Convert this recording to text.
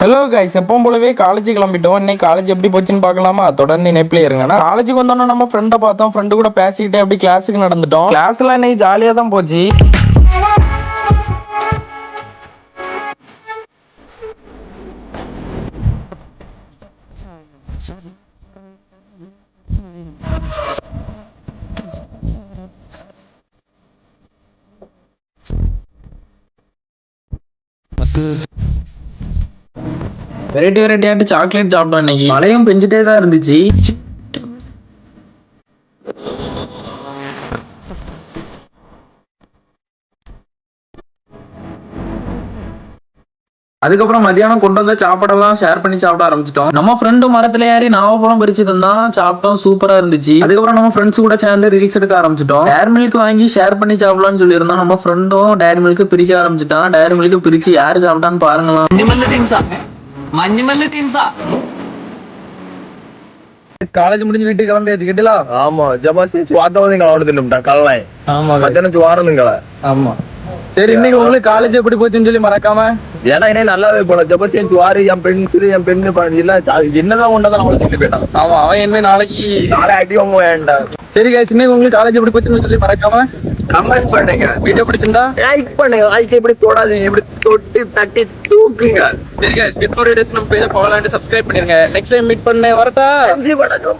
Hello guys, எப்பவும் போலவே college கிளம்பிட்டோம். இன்னைக்கு காலேஜ் எப்படி போச்சுன்னு பார்க்கலாமா? தொடர்ந்து இணைப்பிலே இருங்க. காலேஜுக்கு வந்தோம்னா நம்ம ஃப்ரெண்டை பார்த்தோம். ஃப்ரெண்டு கூட பேசிக்கிட்டே அப்படி கிளாஸுக்கு நடந்துட்டோம். கிளாஸ்ல இன்னைக்கு ஜாலியா தான் போச்சு. வெரைட்டியாட்டு சாக்லேட் சாப்பிட்டோம். இன்னைக்கு மழையும் பெஞ்சிட்டே தான் இருந்துச்சு. அதுக்கப்புறம் மத்தியானம் கொண்டு வந்த சாப்பாடெல்லாம் ஷேர் பண்ணி சாப்பிட ஆரம்பிச்சிட்டோம். நம்ம ஃப்ரெண்டு மரத்துல ஏறி நாவப்பழம் பறிச்சு தந்தான், சாப்பிட்டோம். சூப்பரா இருந்துச்சு. அதுக்கப்புறம் நம்ம ஃப்ரெண்ட்ஸ் கூட சேர்ந்து ரீல்ஸ் எடுக்க ஆரம்பிச்சிட்டோம். டேரி மில்க் வாங்கி ஷேர் பண்ணி சாப்பிடலாம்னு சொல்லியிருந்தோம். நம்ம ஃப்ரெண்டும் டேரி மில்க் பிரிக்க ஆரம்பிச்சிட்டான். டேரி மில்க் பிரிச்சு யாரு சாப்பிட்டான்னு பாருங்களா. காலேஜ் முடிஞ்சு வீட்டுக்கு கிளம்பியாச்சு. கேட்டல? ஆமா ஜபாசி வாத்தவங்க அவடுதுட்டா கல்லை. ஆமா, மத்தியானம் சுவாரனுங்கள. ஆமா. சரி, இன்னைக்கு உங்களுக்கு காலேஜ் எப்படி போச்சுன்னு சொல்லி மறக்காம. ஏன்னா என்ன நல்லாவே போல ஜபாசி சுவாரி என் பெண்ணு இல்ல என்னதான் ஒன்றதான் அவளை சொல்லி போயிட்டான். ஆமா, அவன் என்ன நாளைக்கு ஆக்டிவா வேண்டாம். சரி கைஸ், இன்னைக்கு உங்களுக்கு காலேஜ் எப்படி போச்சுன்னு சொல்லி மறக்காம கமெண்ட் பண்ணுங்க. வீடியோ பிடிச்சிருந்தா லைக் பண்ணுங்க. லைக் இப்படி தொடாதீங்க, இப்படி தொட்டு தட்டி தூக்குங்க. சரி கைஸ், நம்ம பேஜை ஃபாலோ அண்ட் சப்ஸ்கிரைப் பண்ணிருங்க. நெக்ஸ்ட் டைம் மீட் பண்ண வரதா. வணக்கம்.